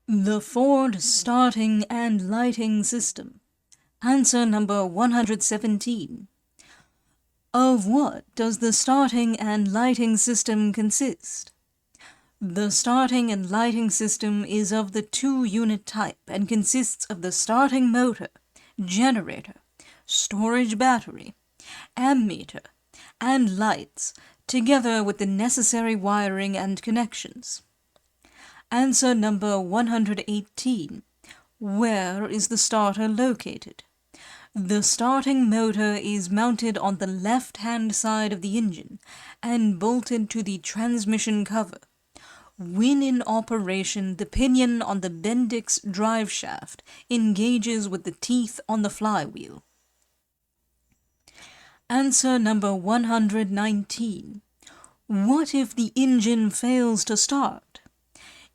The Ford starting and lighting system. Answer number 117. Of what does the starting and lighting system consist? The starting and lighting system is of the two-unit type and consists of the starting motor, generator, storage battery, ammeter, and lights, together with the necessary wiring and connections. Answer number 118. Where is the starter located? The starting motor is mounted on the left-hand side of the engine and bolted to the transmission cover. When in operation, the pinion on the Bendix drive shaft engages with the teeth on the flywheel. Answer number 119. What if the engine fails to start?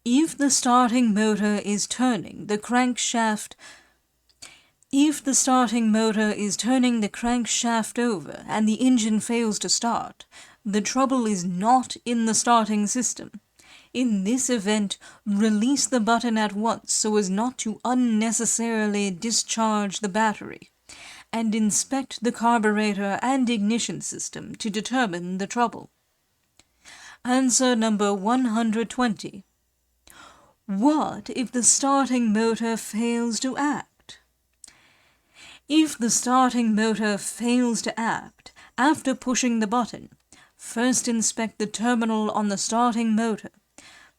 If the starting motor is turning the crankshaft over and the engine fails to start, the trouble is not in the starting system. In this event, release the button at once so as not to unnecessarily discharge the battery, and inspect the carburetor and ignition system to determine the trouble. Answer number 120. What if the starting motor fails to act? If the starting motor fails to act after pushing the button, first inspect the terminal on the starting motor,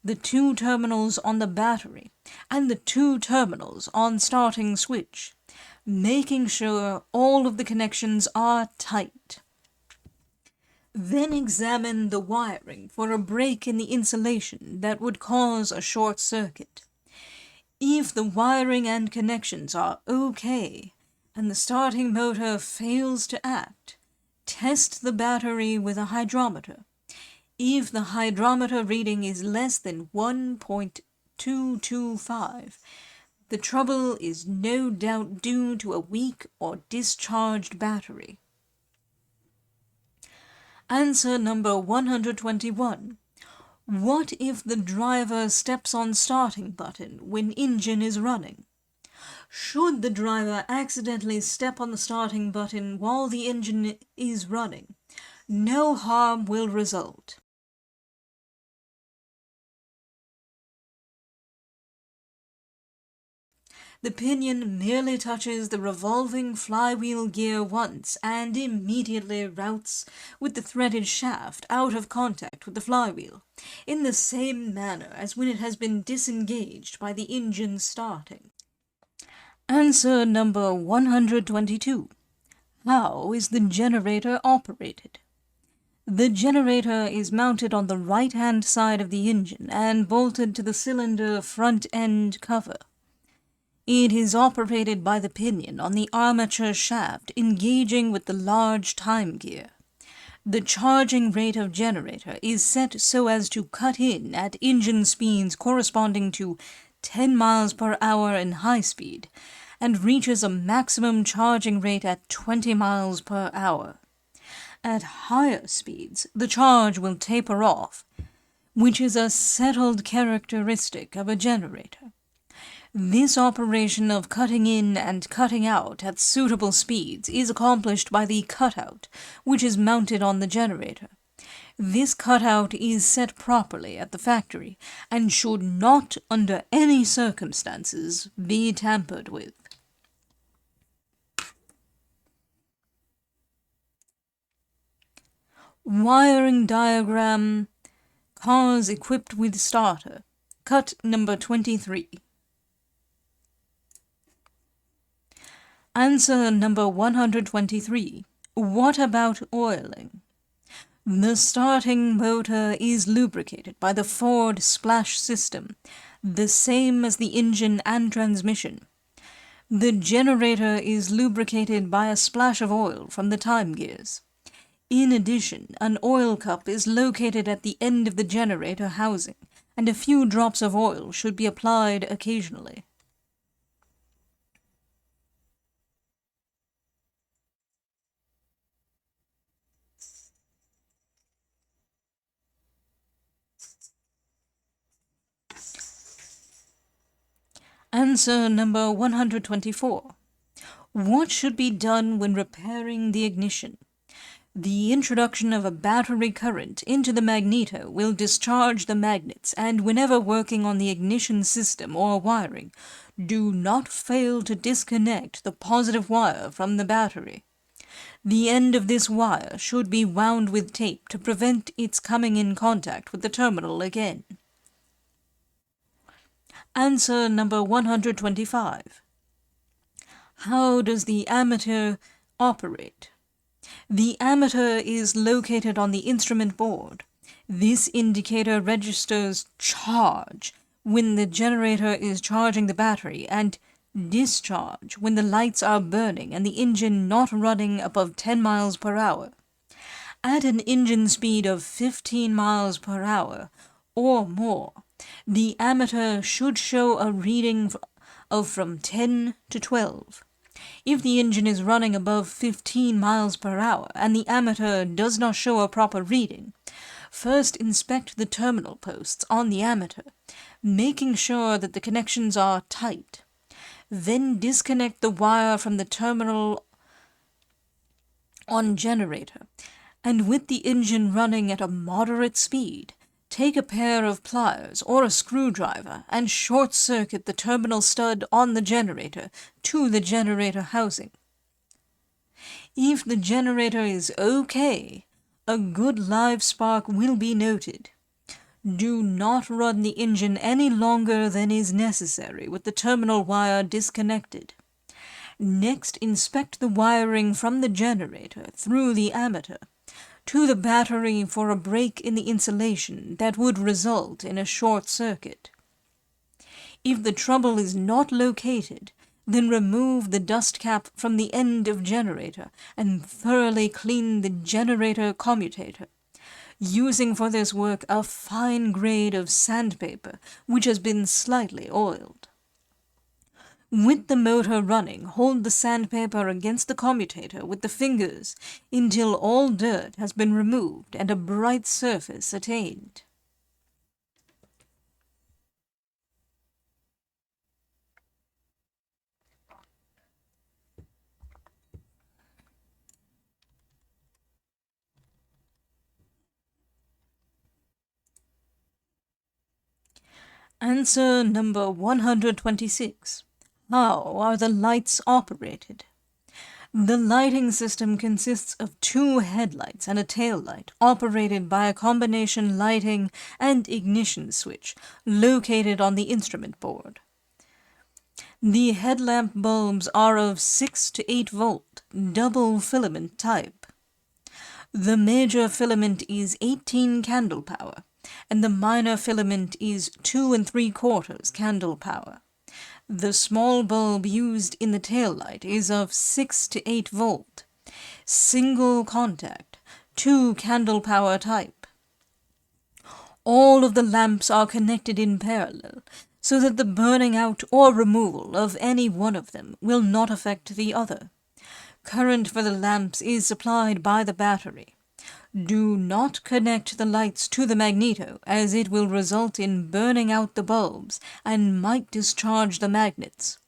the two terminals on the battery, and the two terminals on starting switch, making sure all of the connections are tight. Then examine the wiring for a break in the insulation that would cause a short circuit. If the wiring and connections are okay, and the starting motor fails to act, test the battery with a hydrometer. If the hydrometer reading is less than 1.225, the trouble is no doubt due to a weak or discharged battery. Answer number 121. What if the driver steps on starting button when engine is running? Should the driver accidentally step on the starting button while the engine is running, no harm will result. The pinion merely touches the revolving flywheel gear once and immediately routes with the threaded shaft out of contact with the flywheel, in the same manner as when it has been disengaged by the engine starting. Answer number 122. How is the generator operated? The generator is mounted on the right-hand side of the engine and bolted to the cylinder front-end cover. It is operated by the pinion on the armature shaft engaging with the large time gear. The charging rate of generator is set so as to cut in at engine speeds corresponding to 10 miles per hour in high speed and reaches a maximum charging rate at 20 miles per hour. At higher speeds, the charge will taper off, which is a settled characteristic of a generator. This operation of cutting in and cutting out at suitable speeds is accomplished by the cutout, which is mounted on the generator. This cutout is set properly at the factory and should not, under any circumstances, be tampered with. Wiring diagram, cars equipped with starter. Cut number 23. Answer number 123. What about oiling? The starting motor is lubricated by the Ford splash system, the same as the engine and transmission. The generator is lubricated by a splash of oil from the time gears. In addition, an oil cup is located at the end of the generator housing, and a few drops of oil should be applied occasionally. Answer number 124. What should be done when repairing the ignition? The introduction of a battery current into the magneto will discharge the magnets, and whenever working on the ignition system or wiring, do not fail to disconnect the positive wire from the battery. The end of this wire should be wound with tape to prevent its coming in contact with the terminal again. Answer number 125. How does the ammeter operate? The ammeter is located on the instrument board. This indicator registers charge when the generator is charging the battery and discharge when the lights are burning and the engine not running above 10 miles per hour. At an engine speed of 15 miles per hour or more, the ammeter should show a reading of from 10 to 12. If the engine is running above 15 miles per hour and the ammeter does not show a proper reading, first inspect the terminal posts on the ammeter, making sure that the connections are tight. Then disconnect the wire from the terminal on generator, and with the engine running at a moderate speed, take a pair of pliers or a screwdriver and short-circuit the terminal stud on the generator to the generator housing. If the generator is okay, a good live spark will be noted. Do not run the engine any longer than is necessary with the terminal wire disconnected. Next, inspect the wiring from the generator through the ammeter to the battery for a break in the insulation that would result in a short circuit. If the trouble is not located, then remove the dust cap from the end of generator and thoroughly clean the generator commutator, using for this work a fine grade of sandpaper which has been slightly oiled. With the motor running, hold the sandpaper against the commutator with the fingers until all dirt has been removed and a bright surface attained. Answer number 126. How are the lights operated? The lighting system consists of 2 headlights and a tail light operated by a combination lighting and ignition switch located on the instrument board. The headlamp bulbs are of 6 to 8 volt double filament type. The major filament is 18 candle power and the minor filament is 2 3/4 candle power. The small bulb used in the tail light is of 6 to 8 volt, single contact, 2 candle power type. All of the lamps are connected in parallel, so that the burning out or removal of any one of them will not affect the other. Current for the lamps is supplied by the battery. Do not connect the lights to the magneto, as it will result in burning out the bulbs and might discharge the magnets.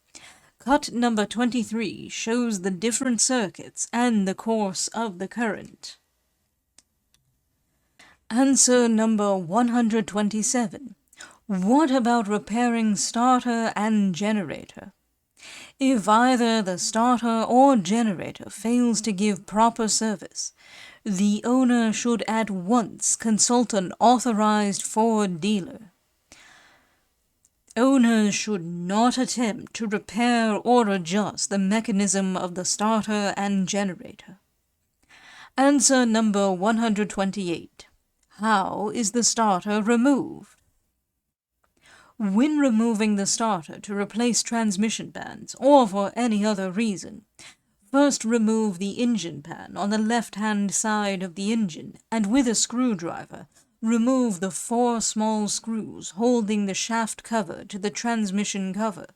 Cut number 23 shows the different circuits and the course of the current. Answer number 127. What about repairing starter and generator? If either the starter or generator fails to give proper service, the owner should at once consult an authorized Ford dealer. Owners should not attempt to repair or adjust the mechanism of the starter and generator. Answer number 128. How is the starter removed? When removing the starter to replace transmission bands or for any other reason, first remove the engine pan on the left-hand side of the engine and with a screwdriver remove the 4 small screws holding the shaft cover to the transmission cover.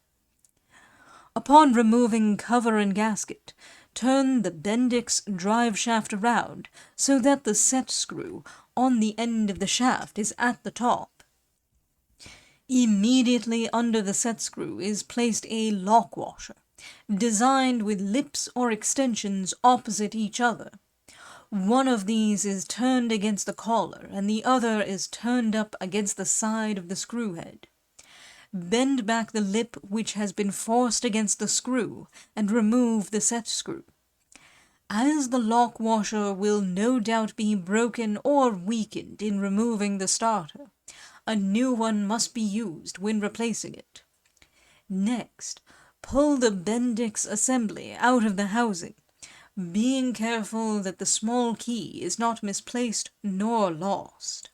Upon removing cover and gasket, turn the Bendix drive shaft around so that the set screw on the end of the shaft is at the top. Immediately under the set screw is placed a lock washer, designed with lips or extensions opposite each other. One of these is turned against the collar and the other is turned up against the side of the screw head. Bend back the lip which has been forced against the screw and remove the set screw. As the lock washer will no doubt be broken or weakened in removing the starter, a new one must be used when replacing it. Next, pull the Bendix assembly out of the housing, being careful that the small key is not misplaced nor lost.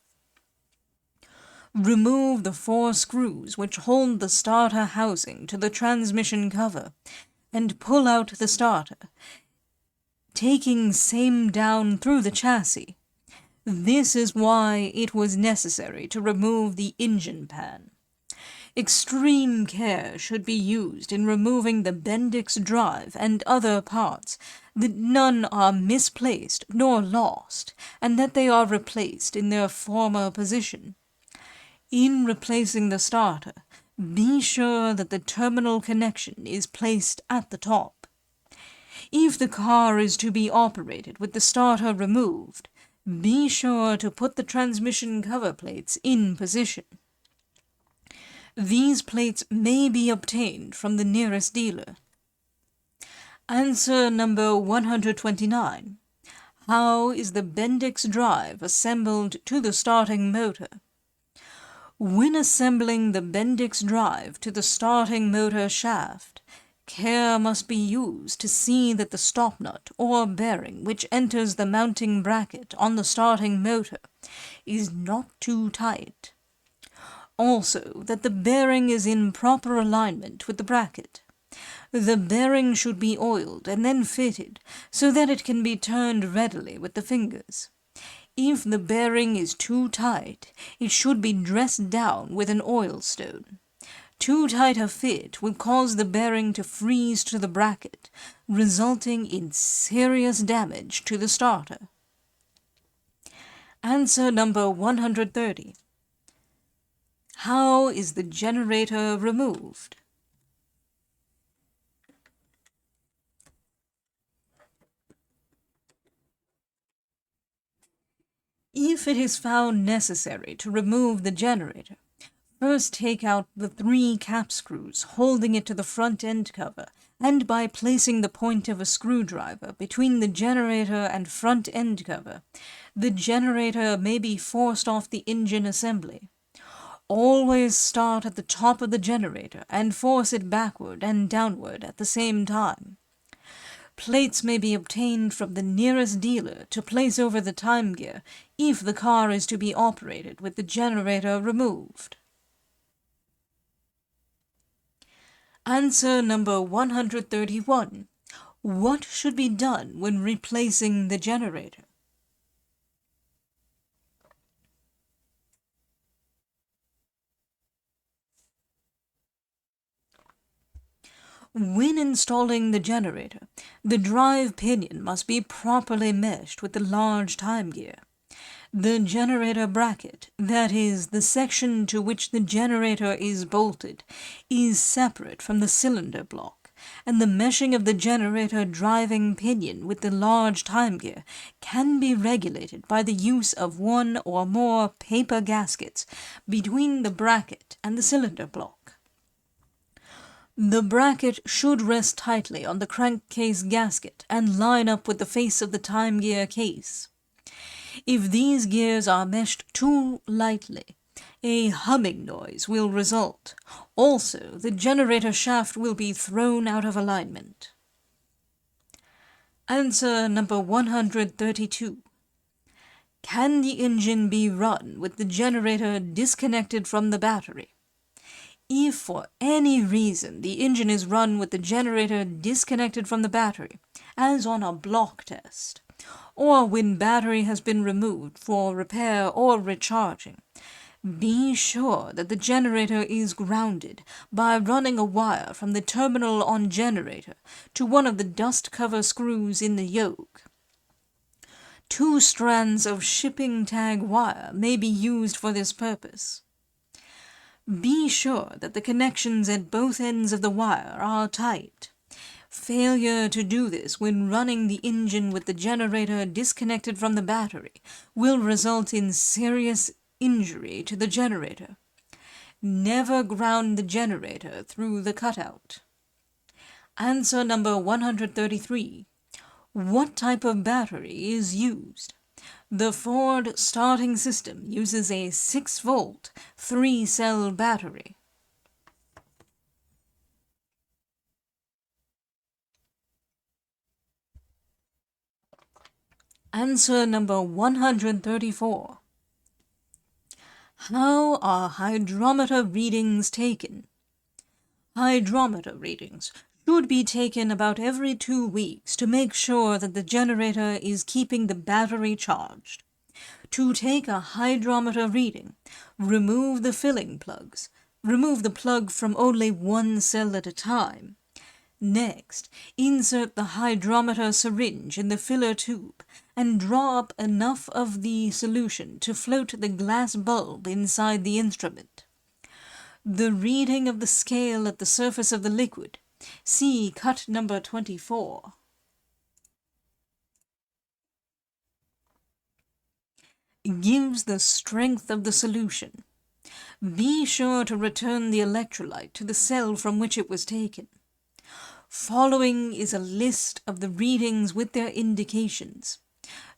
Remove the 4 screws which hold the starter housing to the transmission cover, and pull out the starter, taking same down through the chassis. This is why it was necessary to remove the engine pan. Extreme care should be used in removing the Bendix drive and other parts, that none are misplaced nor lost, and that they are replaced in their former position. In replacing the starter, be sure that the terminal connection is placed at the top. If the car is to be operated with the starter removed, be sure to put the transmission cover plates in position. These plates may be obtained from the nearest dealer. Answer number 129. How is the Bendix drive assembled to the starting motor? When assembling the Bendix drive to the starting motor shaft, care must be used to see that the stop nut or bearing which enters the mounting bracket on the starting motor is not too tight. Also, that the bearing is in proper alignment with the bracket. The bearing should be oiled and then fitted so that it can be turned readily with the fingers. If the bearing is too tight, it should be dressed down with an oil stone. Too tight a fit will cause the bearing to freeze to the bracket, resulting in serious damage to the starter. Answer number 130. How is the generator removed? If it is found necessary to remove the generator, first take out the 3 cap screws holding it to the front end cover, and by placing the point of a screwdriver between the generator and front end cover, the generator may be forced off the engine assembly. Always start at the top of the generator and force it backward and downward at the same time. Plates may be obtained from the nearest dealer to place over the time gear if the car is to be operated with the generator removed. Answer number 131. What should be done when replacing the generator? When installing the generator, the drive pinion must be properly meshed with the large time gear. The generator bracket, that is, the section to which the generator is bolted, is separate from the cylinder block, and the meshing of the generator driving pinion with the large time gear can be regulated by the use of 1 or more paper gaskets between the bracket and the cylinder block. The bracket should rest tightly on the crankcase gasket and line up with the face of the time gear case. If these gears are meshed too lightly, a humming noise will result. Also, the generator shaft will be thrown out of alignment. Answer number 132. Can the engine be run with the generator disconnected from the battery? If for any reason the engine is run with the generator disconnected from the battery, as on a block test, or when battery has been removed for repair or recharging, be sure that the generator is grounded by running a wire from the terminal on generator to one of the dust cover screws in the yoke. 2 strands of shipping tag wire may be used for this purpose. Be sure that the connections at both ends of the wire are tight. Failure to do this when running the engine with the generator disconnected from the battery will result in serious injury to the generator. Never ground the generator through the cutout. Answer number 133. What type of battery is used? The Ford starting system uses a 6-volt, 3-cell battery. Answer number 134. How are hydrometer readings taken? Hydrometer readings should be taken about every 2 weeks to make sure that the generator is keeping the battery charged. To take a hydrometer reading, remove the filling plugs. Remove the plug from only one cell at a time. Next, insert the hydrometer syringe in the filler tube and draw up enough of the solution to float the glass bulb inside the instrument. The reading of the scale at the surface of the liquid, see cut number 24. Gives the strength of the solution. Be sure to return the electrolyte to the cell from which it was taken. Following is a list of the readings with their indications.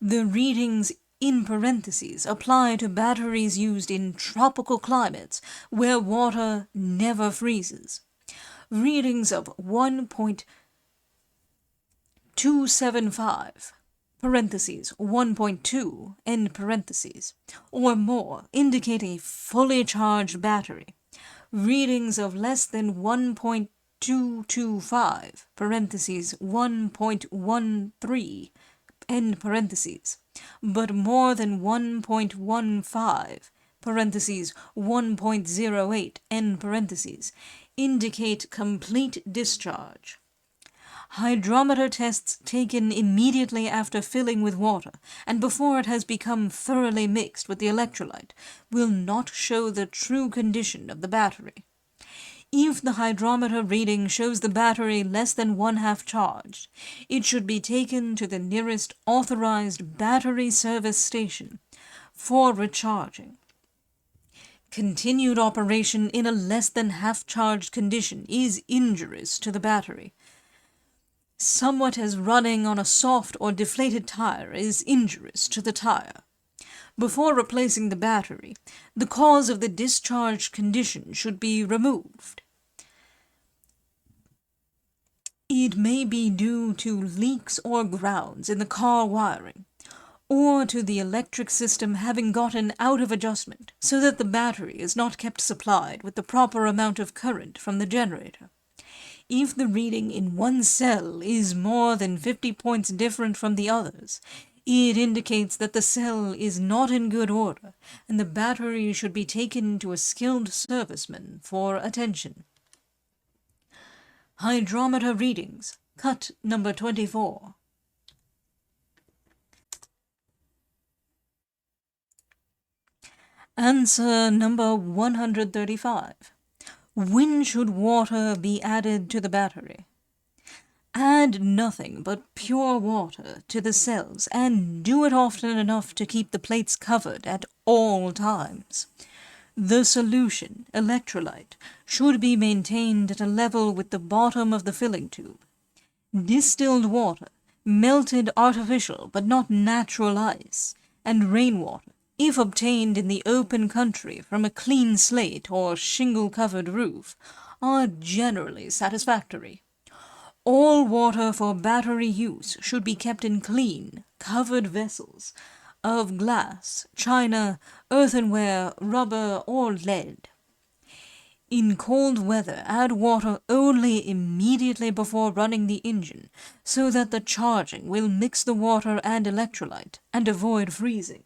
The readings in parentheses apply to batteries used in tropical climates where water never freezes. Readings of 1.275 parentheses 1.2 end parentheses or more indicate a fully charged battery. Readings of less than 1.225 parentheses 1.13 end parentheses, but more than 1.15 parentheses 1.08 end parentheses indicate complete discharge. Hydrometer tests taken immediately after filling with water and before it has become thoroughly mixed with the electrolyte will not show the true condition of the battery. If the hydrometer reading shows the battery less than 1/2 charged, it should be taken to the nearest authorized battery service station for recharging. Continued operation in a less than half-charged condition is injurious to the battery. Somewhat as running on a soft or deflated tire is injurious to the tire. Before replacing the battery, the cause of the discharged condition should be removed. It may be due to leaks or grounds in the car wiring, or to the electric system having gotten out of adjustment so that the battery is not kept supplied with the proper amount of current from the generator. If the reading in one cell is more than 50 points different from the others, it indicates that the cell is not in good order and the battery should be taken to a skilled serviceman for attention. Hydrometer readings, cut number 24. Answer number 135. When should water be added to the battery? Add nothing but pure water to the cells and do it often enough to keep the plates covered at all times. The solution, electrolyte, should be maintained at a level with the bottom of the filling tube. Distilled water, melted artificial but not natural ice, and rainwater, if obtained in the open country from a clean slate or shingle-covered roof, are generally satisfactory. All water for battery use should be kept in clean, covered vessels of glass, china, earthenware, rubber, or lead. In cold weather, add water only immediately before running the engine so that the charging will mix the water and electrolyte and avoid freezing.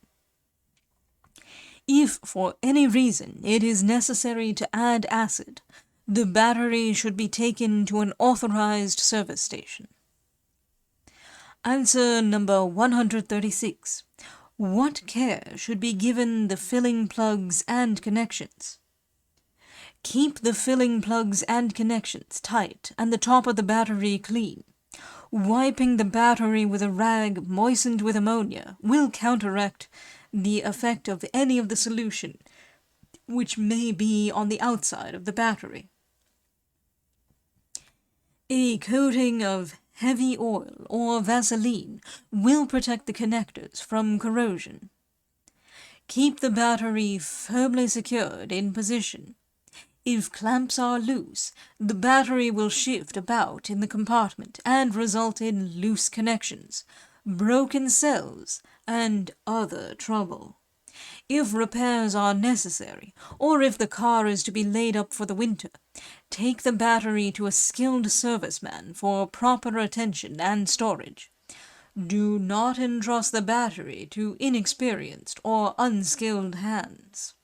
If for any reason it is necessary to add acid, the battery should be taken to an authorized service station. Answer number 136. What care should be given the filling plugs and connections? Keep the filling plugs and connections tight and the top of the battery clean. Wiping the battery with a rag moistened with ammonia will counteract the effect of any of the solution which may be on the outside of the battery. A coating of heavy oil or Vaseline will protect the connectors from corrosion. Keep the battery firmly secured in position. If clamps are loose, the battery will shift about in the compartment and result in loose connections, broken cells, and other trouble. If repairs are necessary, or if the car is to be laid up for the winter, take the battery to a skilled serviceman for proper attention and storage. Do not entrust the battery to inexperienced or unskilled hands.